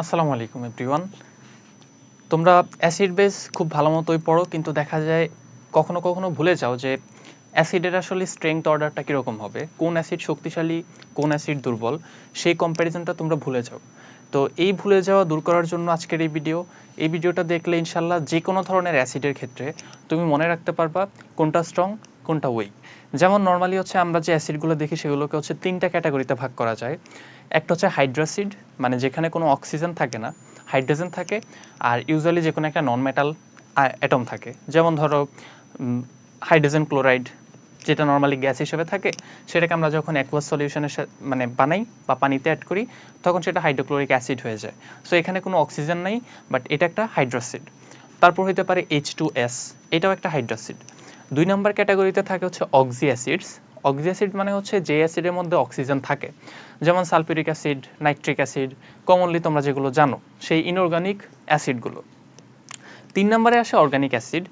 আসসালামু আলাইকুম এভরিওয়ান। তোমরা অ্যাসিড বেস খুব ভালো মতোই পড়ো, কিন্তু দেখা যায় কখনো কখনো ভুলে যাও যে অ্যাসিডের আসলে স্ট্রেংথ অর্ডারটা কীরকম হবে, কোন অ্যাসিড শক্তিশালী কোন অ্যাসিড দুর্বল, সেই কম্প্যারিজনটা তোমরা ভুলে যাও। তো এই ভুলে যাওয়া দূর করার জন্য আজকের এই ভিডিওটা দেখলে ইনশাল্লাহ যে কোনো ধরনের অ্যাসিডের ক্ষেত্রে তুমি মনে রাখতে পারবা কোনটা স্ট্রং কোনটা উইক। যেমন নর্মালি হচ্ছে আমরা যে অ্যাসিডগুলো দেখি সেগুলোকে হচ্ছে তিনটা ক্যাটাগরিতে ভাগ করা যায়। একটা হচ্ছে হাইড্রোসিড, মানে যেখানে কোনো অক্সিজেন থাকে না, হাইড্রোজেন থাকে, আর ইউজুয়ালি যে কোনো একটা নন মেটাল অ্যাটম থাকে। যেমন ধরো হাইড্রোজেন ক্লোরাইড, যেটা নর্মালি গ্যাস হিসেবে থাকে, সেটাকে আমরা যখন অ্যাকুয়াস সলিউশনের মানে বানাই বা পানিতে অ্যাড করি তখন সেটা হাইড্রোক্লোরিক অ্যাসিড হয়ে যায়। সো এখানে কোনো অক্সিজেন নাই, বাট এটা একটা হাইড্রোসিড। তারপর হতে পারে H2S, এটাও একটা হাইড্রোসিড। 2 নম্বর ক্যাটাগরিতে থাকে হচ্ছে অক্সি অ্যাসিডস। অক্সি অ্যাসিড মানে হচ্ছে যে অ্যাসিডের মধ্যে অক্সিজেন থাকে, যেমন sulphuric acid, nitric acid, commonly তোমরা যেগুলো জানো সেই ইনঅর্গানিক অ্যাসিডগুলো। 3 নম্বরে আসে অর্গানিক অ্যাসিড।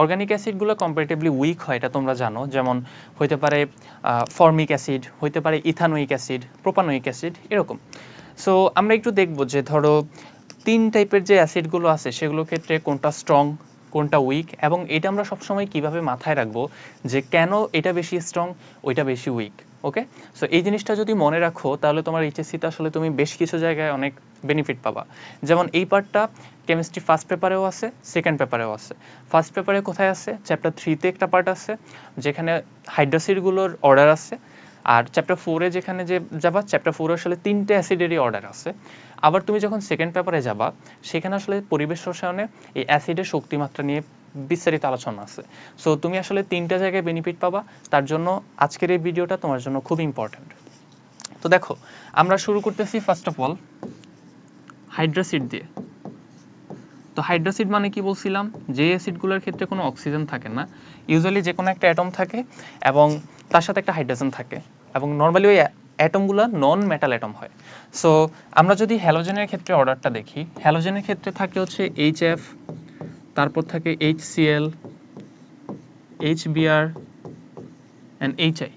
অর্গানিক অ্যাসিডগুলো কম্পারেটিভলি উইক হয়, এটা তোমরা জানো। যেমন হইতে পারে ফর্মিক অ্যাসিড, হইতে পারে ইথানোইক অ্যাসিড, প্রোপানোইক অ্যাসিড, এরকম। সো আমরা একটু দেখব যে ধরো 3 টাইপের যে অ্যাসিডগুলো আছে সেগুলোর ক্ষেত্রে কোনটা স্ট্রং কোনটা উইক, এবং এটা আমরা সবসময় কিভাবে মাথায় রাখবো যে কেন এটা বেশি স্ট্রং ওইটা বেশি উইক। ওকে, সো এই জিনিসটা যদি মনে রাখো তাহলে তোমার এইচএসসিতে আসলে তুমি বেশ কিছু জায়গায় অনেক বেনিফিট পাবা। যেমন এই পার্টটা কেমিস্ট্রি ফার্স্ট পেপারেও আছে, সেকেন্ড পেপারেও আছে। ফার্স্ট পেপারে কোথায় আছে? চ্যাপ্টার 3তে একটা পার্ট আছে যেখানে হাইড্রোসিডগুলোর অর্ডার আছে, আর চ্যাপ্টার 4-এ যেখানে যে যাবা, চ্যাপ্টার 4-এ আসলে 3টে অ্যাসিডেরই অর্ডার আছে। আবার তুমি যখন সেকেন্ড পেপারে যাবা সেখানে আসলে পরিবেশ রসায়নে এই অ্যাসিডের শক্তিমাত্রা নিয়ে বিস্তারিত আলোচনা আছে। সো তুমি আসলে 3টা জায়গায় বেনিফিট পাবা, তার জন্য আজকের এই ভিডিওটা তোমার জন্য খুব ইম্পর্ট্যান্ট। তো দেখো, আমরা শুরু করতেছি ফার্স্ট অফ অল হাইড্রোসিড দিয়ে। তো হাইড্রোসিড মানে কি বলছিলাম? যে অ্যাসিডগুলোর ক্ষেত্রে কোনো অক্সিজেন থাকে না, ইউজুয়ালি যে কোনো একটা অ্যাটম থাকে এবং তার সাথে একটা হাইড্রোজেন থাকে, এবং নর্মালি ওই অ্যাটমগুলো নন মেটাল অ্যাটম হয়। সো আমরা যদি হ্যালোজেনের ক্ষেত্রে অর্ডারটা দেখি, হ্যালোজেনের ক্ষেত্রে থাকে হচ্ছে HF, তারপর থাকে HCl, HBr অ্যান্ড HI।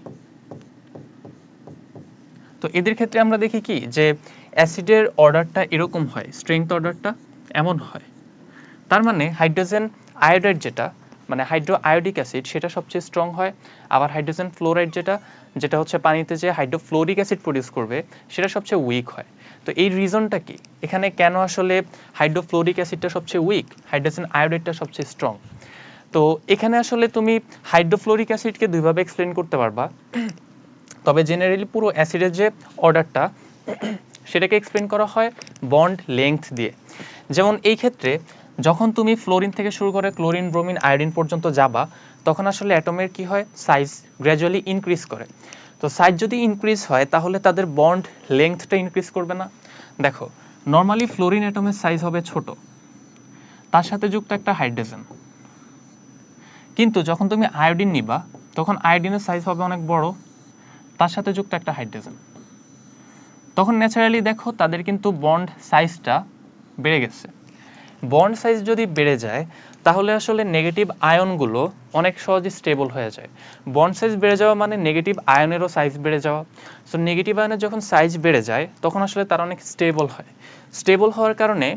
তো এদের ক্ষেত্রে আমরা দেখি কি যে অ্যাসিডের অর্ডারটা এরকম হয়, স্ট্রেংথ অর্ডারটা এমন হয়। তার মানে হাইড্রোজেন আয়োডাইড যেটা, মানে হাইড্রো আয়োডিক অ্যাসিড, সেটা সবচেয়ে স্ট্রং হয়। আবার হাইড্রোজেন ফ্লোরাইড যেটা হচ্ছে পানিতে যে হাইড্রোফ্লোরিক অ্যাসিড প্রডিউস করবে, সেটা সবচেয়ে উইক হয়। তো এই রিজনটা কি, এখানে কেন আসলে হাইড্রোফ্লোরিক অ্যাসিডটা সবচেয়ে উইক, হাইড্রোজেন আয়োডাইডটা সবচেয়ে স্ট্রং? তো এখানে আসলে তুমি হাইড্রোফ্লোরিক অ্যাসিডকে দুইভাবে এক্সপ্লেন করতে পারবা। তবে জেনারেলি পুরো অ্যাসিডের যে অর্ডারটা সেটাকে এক্সপ্লেন করা হয় বন্ড লেংথ দিয়ে। যেমন এই ক্ষেত্রে যখন তুমি ফ্লোরিন থেকে শুরু করে ক্লোরিন, ব্রোমিন, আয়োডিন পর্যন্ত যাবা, তখন আসলে অ্যাটমের কি হয়, সাইজ গ্র্যাজুয়ালি ইনক্রিজ করে। তো সাইজ যদি ইনক্রিজ হয় তাহলে তাদের বন্ড লেংথটা ইনক্রিজ করবে না? দেখো, নর্মালি ফ্লোরিন অ্যাটমের সাইজ হবে ছোট, তার সাথে যুক্ত একটা হাইড্রোজেন। কিন্তু যখন তুমি আয়োডিন নিবা তখন আয়োডিনের সাইজ হবে অনেক বড়, তার সাথে যুক্ত একটা হাইড্রোজেন। তখন ন্যাচারালি দেখো তাদের কিন্তু বন্ড সাইজটা বেড়ে গেছে। বন্ড সাইজ যদি বেড়ে যায় তাহলে আসলে নেগেটিভ আয়নগুলো অনেক সহজে স্টেবল হয়ে যায়। বন্ড সাইজ বেড়ে যাওয়া মানে নেগেটিভ আয়নেরও সাইজ বেড়ে যাওয়া। সো নেগেটিভ আয়নের যখন সাইজ বেড়ে যায় তখন আসলে তারা অনেক স্টেবল হয়। স্টেবল হওয়ার কারণে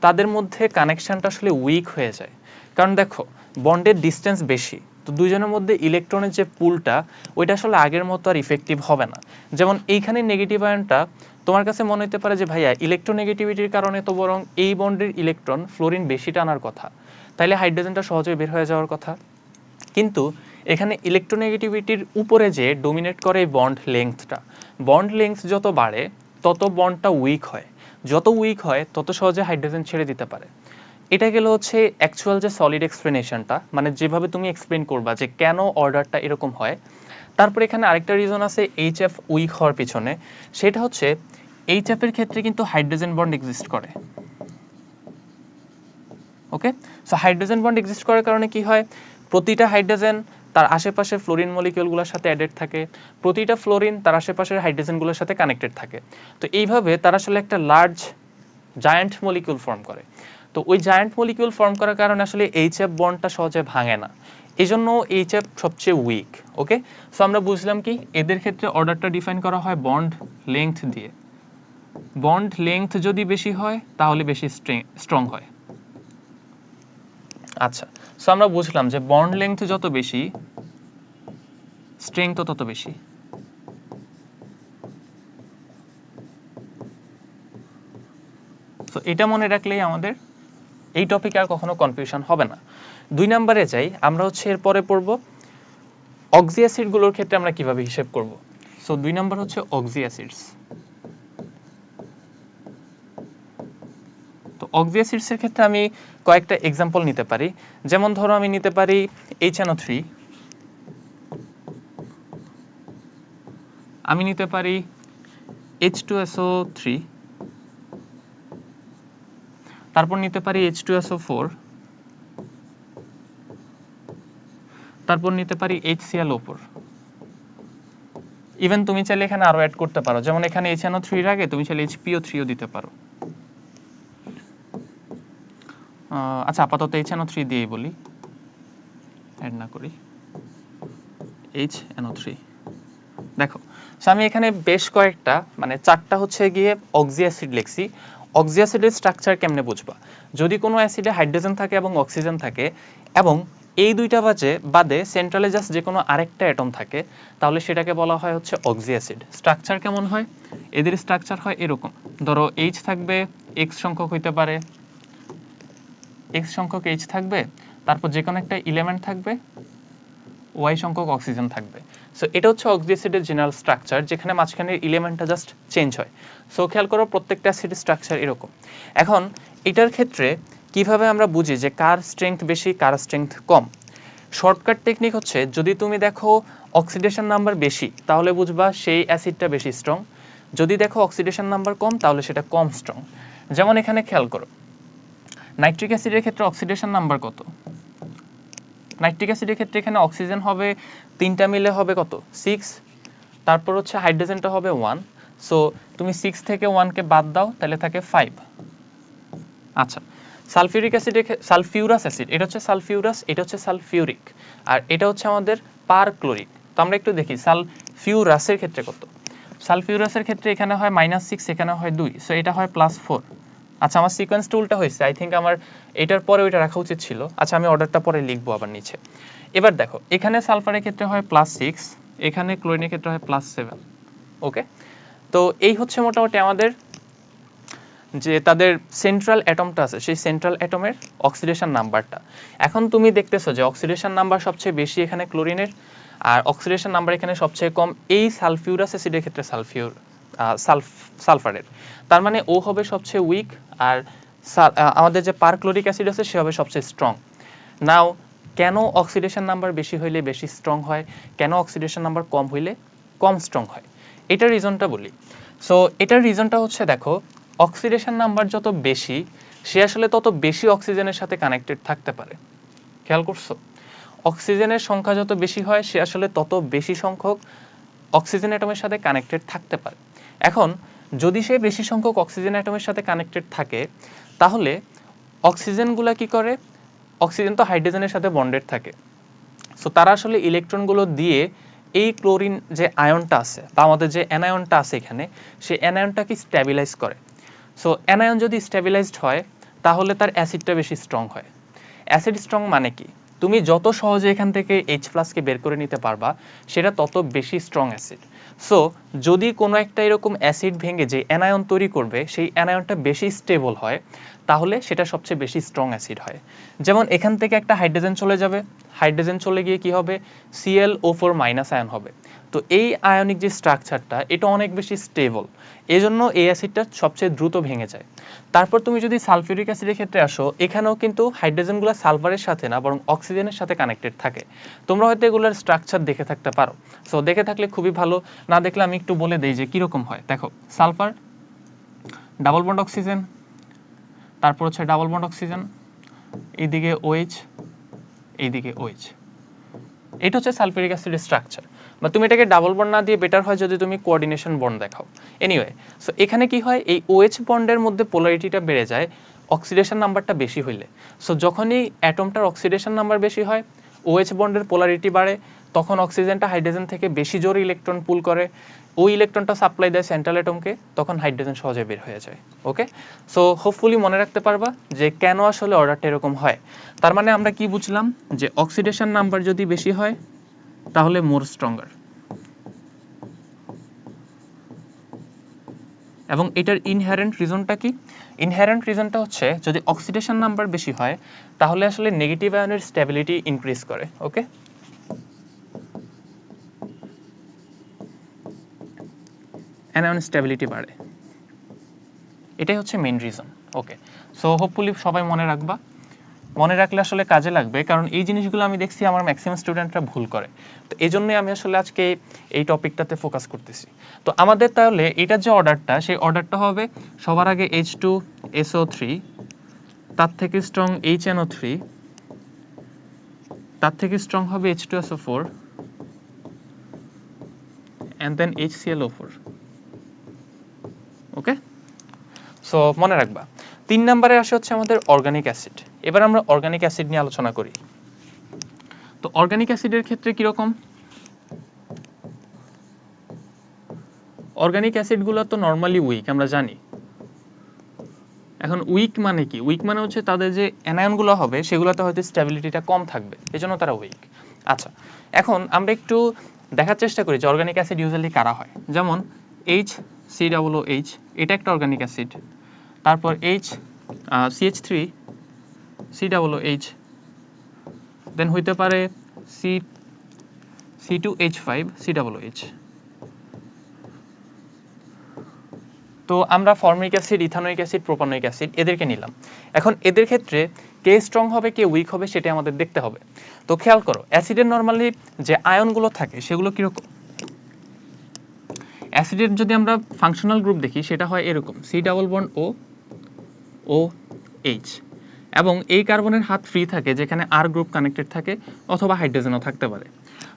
তাদের মধ্যে কানেকশনটা আসলে উইক হয়ে যায়। কারণ দেখো, বন্ডের ডিস্টেন্স বেশি, তো দুইজনের মধ্যে ইলেকট্রনের যে পুলটা ওইটা আসলে আগের মতো আর ইফেক্টিভ হবে না। যেমন এইখানে নেগেটিভ আয়নটা তোমার কাছে মনে হতে পারে যে ভাইয়া ইলেকট্রোনেগেটিভিটির কারণে তো বরং এই বন্ডের ইলেকট্রন ফ্লোরিন বেশি টানার কথা, তাইলে হাইড্রোজেনটা সহজে বের হয়ে যাওয়ার কথা। কিন্তু এখানে ইলেকট্রোনেগেটিভিটির উপরে যে ডোমিনেট করে বন্ড লেংথটা, বন্ড লেংথ যত বাড়ে তত বন্ডটা উইক হয়, যত উইক হয় তত সহজে হাইড্রোজেন ছেড়ে দিতে পারে। এটা গেল হচ্ছে অ্যাকচুয়াল যে সলিড এক্সপ্লেনেশনটা, মানে যেভাবে তুমি এক্সপ্লেন করবা যে কেন অর্ডারটা এরকম হয়। তারপর এখানে আরেকটা রিজন আছে HF উইক হওয়ার পিছনে, সেটা হচ্ছে HF এর ক্ষেত্রে কিন্তু হাইড্রোজেন বন্ড এক্সিস্ট করে। ওকে, সো হাইড্রোজেন বন্ড এক্সিস্ট করার কারণে কি হয়, প্রতিটা হাইড্রোজেন তার আশেপাশে ফ্লোরিন মলিকিউলগুলোর সাথে অ্যাডেড থাকে, প্রতিটা ফ্লোরিন তার আশেপাশের হাইড্রোজেনগুলোর সাথে কানেক্টেড থাকে। তো এইভাবে তারা আসলে একটা লার্জ জায়ান্ট মলিকিউল ফর্ম করে। তো ওই জায়ান্ট মলিকিউল ফর্ম করার কারণে আসলে HF বন্ডটা সহজে ভাঙে না, এই জন্য HF সবচেয়ে উইক। ওকে, সো আমরা বুঝলাম কি এদের ক্ষেত্রে অর্ডারটা ডিফাইন করা হয় বন্ড লেংথ দিয়ে। বন্ড লেংথ যদি বেশি হয় তাহলে বেশি স্ট্রং হয়। আচ্ছা, সো আমরা বুঝলাম যে বন্ড লেংথ যত বেশি স্ট্রেংথ তত বেশি। তো এটা মনে রাখলেই আমাদের এই টপিকে আর কখনো কনফিউশন হবে না। 2 নম্বরে যাই, আমরা হচ্ছে এরপরে পড়ব অক্সি অ্যাসিডগুলোর ক্ষেত্রে আমরা কিভাবে হিসেব করব। সো 2 নম্বর হচ্ছে অক্সি অ্যাসিডস। তো অক্সি অ্যাসিডসের ক্ষেত্রে আমি কয়েকটা এক্সাম্পল নিতে পারি। যেমন ধরো আমি নিতে পারি HNO3, আমি নিতে পারি H2SO3, তারপর নিতে পারি H2SO4, তারপর নিতে পারি HClO4। ইভেন তুমি চাইলে এখানে আরো অ্যাড করতে পারো, যেমন এখানে HNO3 এর আগে তুমি চাইলে HPO3ও দিতে পারো। আচ্ছা, আপাতত HNO3 দিয়েই বলি, অ্যাড না করি। HNO3 দেখো, আমি এখানে বেশ কয়েকটা মানে 4টা হচ্ছে গিয়ে অক্সি অ্যাসিড লিখছি। অক্সি অ্যাসিডের স্ট্রাকচার কেমনে বুঝবা? যদি কোনো অ্যাসিডে হাইড্রোজেন থাকে এবং অক্সিজেন থাকে এবং এই দুইটা বাদে সেন্ট্রালে জাস্ট যে কোনো আরেকটা অ্যাটম থাকে, তাহলে সেটাকে বলা হয় হচ্ছে অক্সি অ্যাসিড। স্ট্রাকচার কেমন হয়? এদের স্ট্রাকচার হয় এরকম, ধরো H থাকবে, X সংখ্যক হইতে পারে, X সংখ্যক H থাকবে, তারপর যে কোনো একটা এলিমেন্ট থাকবে, Y সংখ্যক অক্সিজেন থাকবে। সো এটা হচ্ছে অক্সি অ্যাসিডের জেনারেল স্ট্রাকচার, যেখানে মাঝখানের এলিমেন্টটা জাস্ট চেঞ্জ হয়। সো খেয়াল করো প্রত্যেকটা অ্যাসিডের স্ট্রাকচার এরকম। এখন এটার ক্ষেত্রে কিভাবে আমরা বুঝি যে কার স্ট্রেংথ বেশি কার স্ট্রেংথ কম? শর্টকাট টেকনিক হচ্ছে, যদি তুমি দেখো অক্সিডেশন নাম্বার বেশি তাহলে বুঝবা সেই অ্যাসিডটা বেশি স্ট্রং, যদি দেখো অক্সিডেশন নাম্বার কম তাহলে সেটা কম স্ট্রং। যেমন এখানে খেয়াল করো নাইট্রিক অ্যাসিডের ক্ষেত্রে অক্সিডেশন নাম্বার কত? নাইট্রিক অ্যাসিডের ক্ষেত্রে এখানে অক্সিজেন হবে 3টা মিলে হবে কত? 6, তারপর হচ্ছে হাইড্রোজেনটা হবে 1। সো তুমি 6 থেকে 1 কে বাদ দাও, তাহলে থাকে 5। আচ্ছা, সালফিউরিক অ্যাসিডের সালফিউরাস অ্যাসিড, এটা হচ্ছে সালফিউরাস, এটা হচ্ছে সালফিউরিক, আর এটা হচ্ছে আমাদের পারক্লোরিক। তো আমরা একটু দেখি সালফিউরাসের ক্ষেত্রে কত। সালফিউরাসের ক্ষেত্রে এখানে হয় -6, এখানে হয় 2, সো এটা হয় +4। আচ্ছা, আমার সিকোয়েন্সটা উল্টা হয়েছে, আই থিঙ্ক আমার এটার পরে ওইটা রাখা উচিত ছিল। আচ্ছা, আমি অর্ডারটা পরে লিখবো আবার নিচে। এবার দেখো এখানে সালফারের ক্ষেত্রে হয় +6, এখানে ক্লোরিনের ক্ষেত্রে হয় +7। ওকে, তো এই হচ্ছে মোটামুটি আমাদের যে তাদের সেন্ট্রাল অ্যাটমটা আছে সেই সেন্ট্রাল অ্যাটমের অক্সিডেশন নাম্বারটা। এখন তুমি দেখতেছো যে অক্সিডেশন নাম্বার সবচেয়ে বেশি এখানে ক্লোরিনের, আর অক্সিডেশন নাম্বার এখানে সবচেয়ে কম এই সালফিউরাস অ্যাসিডের ক্ষেত্রে সালফারের। তার মানে ও হবে সবচেয়ে উইক, আর আমাদের যে পারক্লোরিক অ্যাসিড আছে সে হবে সবচেয়ে স্ট্রং। নাও কেন অক্সিডেশন নাম্বার বেশি হইলে বেশি স্ট্রং হয়, কেন অক্সিডেশন নাম্বার কম হইলে কম স্ট্রং হয়, এটার রিজনটা বলি। সো এটার রিজনটা হচ্ছে, দেখো অক্সিডেশন নাম্বার যত বেশি সে আসলে তত বেশি অক্সিজেনের সাথে কানেক্টেড থাকতে পারে। খেয়াল করছো? অক্সিজেনের সংখ্যা যত বেশি হয় সে আসলে তত বেশি সংখ্যক অক্সিজেন অ্যাটমের সাথে কানেক্টেড থাকতে পারে। এখন যদি সে বেশি সংখ্যক অক্সিজেন অ্যাটমের সাথে কানেক্টেড থাকে, তাহলে অক্সিজেনগুলো কি করে? অক্সিজেন তো হাইড্রোজেনের সাথে বন্ডেড থাকে, সো তারা আসলে ইলেকট্রনগুলো দিয়ে এই ক্লোরিন যে আয়নটা আছে বা আমাদের যে অ্যানায়নটা আছে এখানে, সেই অ্যানায়নটাকে স্ট্যাবিলাইজ করে। সো অ্যানায়ন যদি স্ট্যাবিলাইজড হয় তাহলে তার অ্যাসিডটা বেশি স্ট্রং হয়। অ্যাসিড স্ট্রং মানে কি? তুমি যত সহজে এখান থেকে H+ কে বের করে নিতে পারবা সেটা তত বেশি স্ট্রং অ্যাসিড। সো যদি কোনো একটা এরকম অ্যাসিড ভেঙে যে অ্যানায়ন তৈরি করবে সেই অ্যানায়নটা বেশি স্টেবল হয়, তাহলে সেটা সবচেয়ে বেশি স্ট্রং অ্যাসিড হয়। যেমন এখান থেকে একটা হাইড্রোজেন চলে যাবে, হাইড্রোজেন চলে গিয়ে কি হবে? ClO4- আয়ন হবে। তো এই আয়নিক যে স্ট্রাকচারটা এটা অনেক বেশি স্টেবল, এজন্য এই অ্যাসিডটা সবচেয়ে দ্রুত ভেঙে যায়। তারপর তুমি যদি সালফিউরিক অ্যাসিডের ক্ষেত্রে আসো, এখানেও কিন্তু হাইড্রোজেনগুলো সালফারের সাথে না বরং অক্সিজেনের সাথে কানেক্টেড থাকে। তোমরা হয়তো এগুলোর স্ট্রাকচার দেখে থাকতে পারো, সো দেখে থাকলে খুবই ভালো, না দেখলে আমি একটু বলে দেই যে কিরকম হয়। দেখো সালফার ডাবল বন্ড অক্সিজেন, তারপর হচ্ছে ডাবল বন্ড অক্সিজেন, এইদিকে OH, এইদিকে OH। এটা হচ্ছে সালফিউরিক অ্যাসিডের স্ট্রাকচার। বা তুমি এটাকে ডাবল বন্ড না দিয়ে বেটার হয় যদি তুমি কোঅর্ডিনেশন বন্ড দেখাও। এনিওয়ে, সো এখানে কি হয়? এই OH বন্ডের মধ্যে পোলারিটিটা বেড়ে যায় অক্সিডেশন নাম্বারটা বেশি হইলে। সো যখনই অ্যাটমটার অক্সিডেশন নাম্বার বেশি হয় OH বন্ডের পোলারিটি বাড়ে, তখন অক্সিজেনটা হাইড্রোজেন থেকে বেশি জোরে ইলেকট্রন পুল করে, ওই ইলেকট্রনটা সাপ্লাই দেয় সেন্ট্রাল অ্যাটমকে, তখন হাইড্রোজেন সহজে বের হয়ে যায়। ওকে, সো হোপফুলি মনে রাখতে পারবা যে কেন আসলে অর্ডারটা এরকম হয়। তার মানে আমরা কি বুঝলাম, যে অক্সিডেশন নাম্বার যদি বেশি হয় তাহলে মোর স্ট্রঙ্গার, এবং এটার ইনহেরেন্ট রিজনটা কি? ইনহেরেন্ট রিজনটা হচ্ছে যদি অক্সিডেশন নাম্বার বেশি হয় তাহলে আসলে নেগেটিভ আয়নের স্টেবিলিটি ইনক্রিজ করে। ওকে, অ্যানায়ন স্টেবিলিটি বাড়ে, এটাই হচ্ছে মেইন রিজন। ওকে, সো হোপফুলি সবাই মনে রাখবা, মনে রাখলে আসলে কাজে লাগবে, কারণ এই জিনিসগুলো আমি দেখছি আমার ম্যাক্সিমাম স্টুডেন্টরা ভুল করে। তো এই জন্যই আমি আসলে আজকে এই টপিকটাতে ফোকাস করতেছি। তো আমাদের তাহলে এটার যে অর্ডারটা, সেই অর্ডারটা হবে সবার আগে H2SO3, তার থেকে স্ট্রং HNO3, তার থেকে স্ট্রং হবে H2SO4, and then HClO4. Okay, so মনে রাখবা। 3 নম্বরে আসে হচ্ছে আমাদের অর্গানিক অ্যাসিড। এবার আমরা অর্গানিক অ্যাসিড নিয়ে আলোচনা করি। তো অর্গানিক অ্যাসিডের ক্ষেত্রে কিরকম? অর্গানিক অ্যাসিডগুলো তো নর্মালি উইক, আমরা জানি। এখন উইক মানে কি? উইক মানে হচ্ছে তাদের যে অ্যানায়নগুলো হবে সেগুলোতে হয়তো স্ট্যাবিলিটিটা কম থাকবে, এজন্য তারা উইক। আচ্ছা, এখন আমরা একটু দেখার চেষ্টা করি যে অর্গানিক অ্যাসিড ইউজুয়ালি কারা হয়। যেমন HCOOH, এটা একটা অর্গানিক অ্যাসিড। তারপর CH3COOH, দেন হইতে পারে C2H5COOH। তো আমরা formic acid, ethanoic acid, propanoic acid এদেরকে নিলাম। এখন এদের ক্ষেত্রে কে স্ট্রং হবে কে উইক হবে সেটা আমাদের দেখতে হবে। তো খেয়াল করো, অ্যাসিডের নরমালি যে আয়নগুলো থাকে সেগুলো কিরকম? অ্যাসিডের যদি আমরা ফাংশনাল গ্রুপ দেখি সেটা হয় এরকম, C+OH, এবং এই কার্বনের হাত ফ্রি থাকে যেখানে আর গ্রুপ কানেক্টেড থাকে, অথবা হাইড্রোজেনও থাকতে পারে।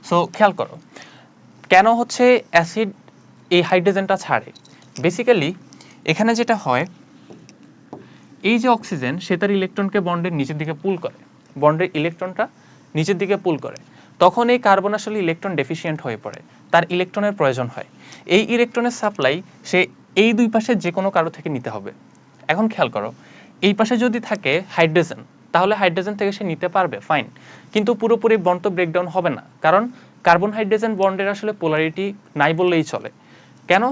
সো খেয়াল করো কেন হচ্ছে অ্যাসিড এই হাইড্রোজেনটা ছাড়ে। বেসিক্যালি এখানে যেটা হয়, এই যে অক্সিজেন সে তার ইলেকট্রনকে বন্ডের নিচের দিকে পুল করে, বন্ডের ইলেকট্রনটা নিচের দিকে পুল করে, তখন এই কার্বন আসলে ইলেকট্রন ডেফিসিয়েন্ট হয়ে পড়ে, তার ইলেকট্রনের প্রয়োজন হয়। এই ইলেকট্রনের সাপ্লাই সে এই দুই পাশে যে কোনো কারো থেকে নিতে হবে। এখন খেয়াল করো, এই পাশে যদি থাকে হাইড্রোজেন, তাহলে হাইড্রোজেন থেকে সে নিতে পারবে, ফাইন, কিন্তু পুরোপুরি বন্ড তো ব্রেকডাউন হবে না, কারণ কার্বন হাইড্রোজেন বন্ডের আসলে পোলারিটি নাই বললেই চলে। কেন?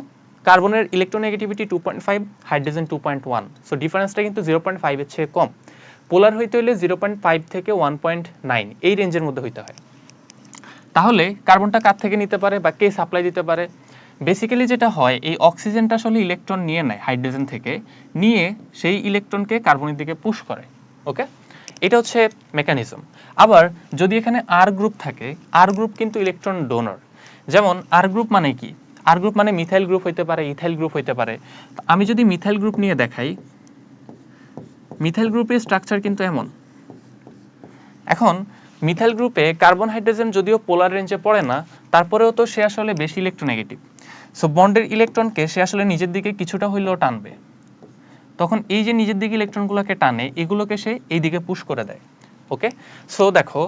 কার্বনের ইলেকট্রোনেগেটিভিটি 2.5, হাইড্রোজেন 2.1, সো ডিফারেন্সটা কিন্তু 0.5 এর চেয়ে কম। পোলার হইতে হলে 0.5 থেকে 1.9 এই রেঞ্জের মধ্যে হইতে হয়। তাহলে কার্বনটা কার থেকে নিতে পারে বা কে সাপ্লাই দিতে পারে? বেসিক্যালি যেটা হয়, এই অক্সিজেনটা আসলে ইলেকট্রন নিয়ে নেয় হাইড্রোজেন থেকে, নিয়ে সেই ইলেকট্রনকে কার্বনের দিকে পুশ করে। ওকে, এটা হচ্ছে মেকানিজম। আবার যদি এখানে আর গ্রুপ থাকে, আর গ্রুপ কিন্তু ইলেকট্রন ডোনর। যেমন আর গ্রুপ মানে কি? আর গ্রুপ মানে মিথাইল গ্রুপ হইতে পারে, ইথাইল গ্রুপ হইতে পারে। আমি যদি মিথাইল গ্রুপ নিয়ে দেখাই, মিথাইল গ্রুপের স্ট্রাকচার কিন্তু এমন। এখন মিথাইল গ্রুপে কার্বন হাইড্রোজেন যদিও পোলার রেঞ্জে পড়ে না, তারপরেও তো সে আসলে বেশি ইলেকট্রোনেগেটিভ। সো বন্ডের ইলেকট্রনকে সে আসলে নিজের দিকে কিছুটা হইলেও টানবে। তখন এই যে নিজের দিকে ইলেকট্রনগুলোকে টানে, এগুলোকে সে এই দিকে পুশ করে দেয়। ওকে, সো দেখো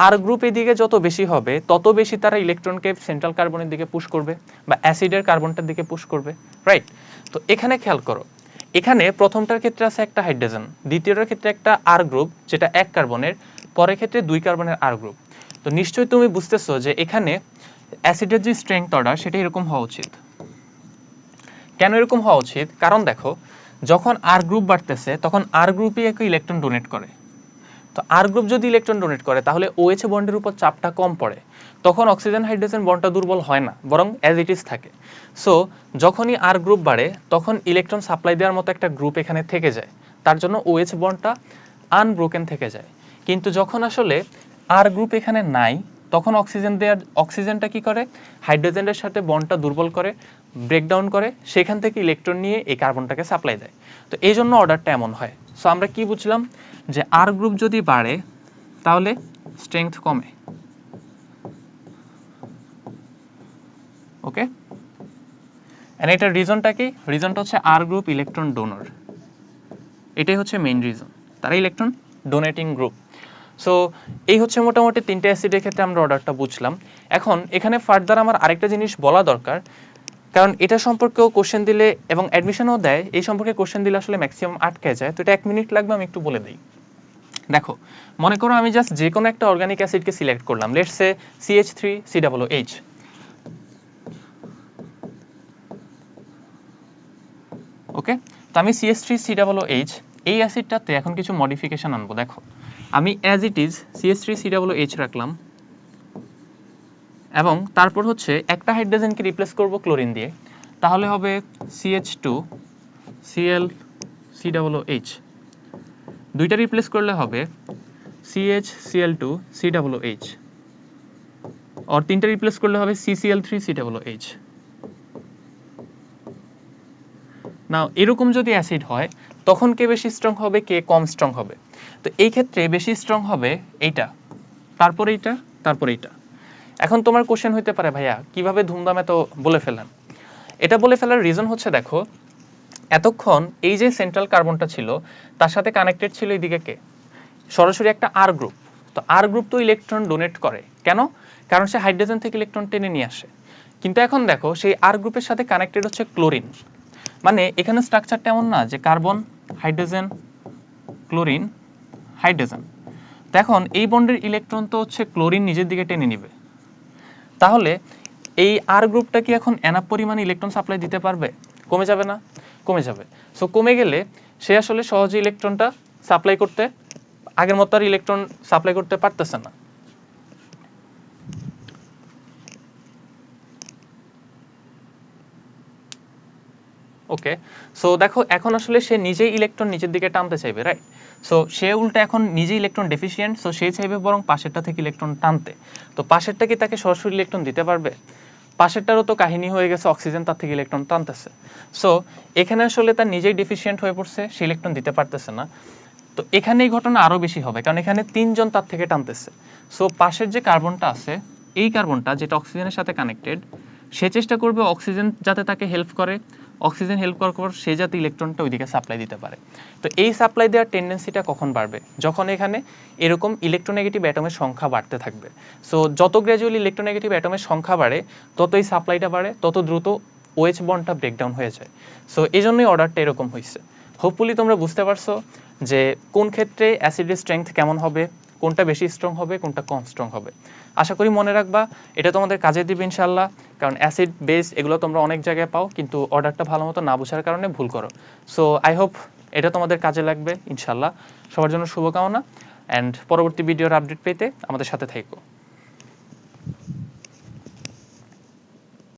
আর গ্রুপ এদিকে যত বেশি হবে তত বেশি তারা ইলেকট্রনকে সেন্ট্রাল কার্বনের দিকে পুশ করবে বা অ্যাসিডের কার্বনটার দিকে পুশ করবে, রাইট? তো এখানে খেয়াল করো, এখানে প্রথমটার ক্ষেত্রে আছে একটা হাইড্রোজেন, দ্বিতীয়টার ক্ষেত্রে একটা আর গ্রুপ যেটা এক কার্বনের, পরের ক্ষেত্রে 2 কার্বনের আর গ্রুপ। তো নিশ্চয়ই তুমি বুঝতেছো যে এখানে অ্যাসিডের যে স্ট্রেংথ অর্ডার সেটা এরকম হওয়া উচিত। কেন এরকম হওয়া উচিত? কারণ দেখো, যখন আর গ্রুপ বাড়তেছে তখন আর গ্রুপই একই ইলেকট্রন ডোনেট করে। তো আর গ্রুপ যদি ইলেকট্রন ডোনেট করে তাহলে OH বন্ডের উপর চাপটা কম পড়ে, তখন অক্সিজেন হাইড্রোজেন বন্ডটা দুর্বল হয় না, বরং অ্যাজ ইট ইজ থাকে। সো যখনই আর গ্রুপ বাড়ে তখন ইলেকট্রন সাপ্লাই দেওয়ার মতো একটা গ্রুপ এখানে থেকে যায়, তার জন্য OH বন্ডটা আনব্রোকেন থেকে যায়। কিন্তু যখন আসলে আর গ্রুপ এখানে নাই, তখন অক্সিজেনটা কি করে, হাইড্রোজেনের সাথে বন্ডটা দুর্বল করে, ব্রেকডাউন করে, সেখান থেকে ইলেকট্রন নিয়ে এই কার্বনটাকে সাপ্লাই দেয়। তো এই জন্য অর্ডারটা এমন হয়। সো আমরা কি বুঝলাম, যে আর গ্রুপ যদি বাড়ে তাহলে স্ট্রেংথ কমে। ওকে, এন্ড এটার রিজনটা কি? রিজনটা হচ্ছে আর গ্রুপ ইলেকট্রন ডোনর, এটাই হচ্ছে মেইন রিজন, তারা ইলেকট্রন ডোনেটিং গ্রুপ। সো এই হচ্ছে মোটামুটি 3টে অ্যাসিডের ক্ষেত্রে আমরা অর্ডারটা বুঝলাম। এখন এখানে ফার্দার আমার আরেকটা জিনিস বলা দরকার, কারণ এটা সম্পর্কেও কোশ্চেন দিলে এবং অ্যাডমিশনও দেয়, এই সম্পর্কে কোশ্চেন দিলে আসলে ম্যাক্সিমাম আটকে যায়। তো এটা 1 মিনিট লাগবে, আমি একটু বলে দিই। দেখো, মনে করো আমি জাস্ট যে কোনো একটা অর্গানিক অ্যাসিডকে সিলেক্ট করলাম, লেটস সে CH3COOH। ওকে, তো আমি CH3COOH এই অ্যাসিডটাতে এখন কিছু মডিফিকেশন আনবো। দেখো, আমি অ্যাজ ইট ইজ CH3COOH রাখলাম এবং তারপর হচ্ছে একটা হাইড্রোজেনকে রিপ্লেস করব ক্লোরিন দিয়ে, তাহলে হবে CH2ClCOOH। দুইটা রিপ্লেস করলে হবে CHCl2COOH, আর তিনটা রিপ্লেস করলে হবে CCl3COOH। নাও এরকম যদি অ্যাসিড হয় তখন কে বেশি স্ট্রং হবে, কে কম স্ট্রং হবে? তো এই ক্ষেত্রে বেশি স্ট্রং হবে এইটা, তারপর এইটা, তারপর এইটা। এখন তোমার কোশ্চেন হইতে পারে, ভাইয়া কিভাবে ধুমধামে তো বলে ফেলেন? এটা বলে ফেলার রিজন হচ্ছে, দেখো এতক্ষণ এই যে সেন্ট্রাল কার্বনটা ছিল তার সাথে কানেক্টেড ছিল এইদিকে কে? সরাসরি একটা আর গ্রুপ। তো আর গ্রুপ তো ইলেকট্রন ডোনেট করে কেন? কারণ সে হাইড্রোজেন থেকে ইলেকট্রন টেনে নিয়ে আসে। কিন্তু এখন দেখো সেই আর গ্রুপের সাথে কানেক্টেড হচ্ছে ক্লোরিন, মানে এখানে স্ট্রাকচারটা এমন না যে কার্বন হাইড্রোজেন ক্লোরিন হাইড্রোজেন। তো এখন এই বন্ডের ইলেকট্রন তো হচ্ছে ক্লোরিন নিজের দিকে টেনে নিবে, তাহলে এই আর গ্রুপটা কি এখন এনাফ পরিমাণে ইলেকট্রন সাপ্লাই দিতে পারবে? কমে যাবে না? কমে যাবে। সো কমে গেলে সে আসলে সহজে ইলেকট্রনটা সাপ্লাই করতে, আগের মতো আর ইলেকট্রন সাপ্লাই করতে পারতেছে না। ওকে, সো দেখো এখন আসলে সে নিজেই ইলেকট্রন নিচের দিকে টানতে চাইবে, রাইট? সো সে উল্টা এখন নিজে ইলেকট্রন ডেফিসিয়েন্ট, সো সে চাইবে বরং পাশেরটা থেকে ইলেকট্রন টানতে। তো পাশেরটা কি তাকে সরাসরি ইলেকট্রন দিতে পারবে? পাশেরটারও তো কাহিনী হয়ে গেছে, অক্সিজেন তার থেকে ইলেকট্রন টানতেছে। সো এখানে আসলে তার নিজেই ডেফিসিয়েন্ট হয়ে পড়ছে, সে ইলেকট্রন দিতে পারতেছে না। তো এখানে এই ঘটনা আরো বেশি হবে, কারণ এখানে 3 জন তার থেকে টানতেছে। সো পাশের যে কার্বনটা আছে, এই কার্বনটা যেটা অক্সিজেনের সাথে কানেক্টেড, সে চেষ্টা করবে অক্সিজেন যাতে তাকে হেল্প করে, অক্সিজেন হেল্প করার পর সে যাতে ইলেকট্রনটা ওইদিকে সাপ্লাই দিতে পারে। তো এই সাপ্লাই দেওয়ার টেন্ডেন্সিটা কখন বাড়বে? যখন এখানে এরকম ইলেকট্রোনেগেটিভ অ্যাটমের সংখ্যা বাড়তে থাকবে। সো যত গ্র্যাজুয়ালি ইলেকট্রোনেগেটিভ অ্যাটমের সংখ্যা বাড়ে, তত এই সাপ্লাইটা বাড়ে, তত দ্রুত OH বন্ডটা ব্রেকডাউন হয়ে যায়। সো এই জন্যই অর্ডারটা এরকম হয়েছে। হোপফুলি তোমরা বুঝতে পারছো যে কোন ক্ষেত্রে অ্যাসিডের স্ট্রেংথ কেমন হবে, কোনটা বেশি স্ট্রং হবে, কোনটা কম স্ট্রং হবে। আশা করি মনে রাখবা, এটা তোমাদের কাজে দিবে ইনশাল্লাহ, কারণ অ্যাসিড বেস এগুলো তোমরা অনেক জায়গায় পাও, কিন্তু অর্ডারটা ভালো মতো না বোঝার কারণে ভুল করো। সো আই হোপ এটা তোমাদের কাজে লাগবে ইনশাল্লাহ। সবার জন্য শুভকামনা, অ্যান্ড পরবর্তী ভিডিওর আপডেট পেতে আমাদের সাথে থেকো।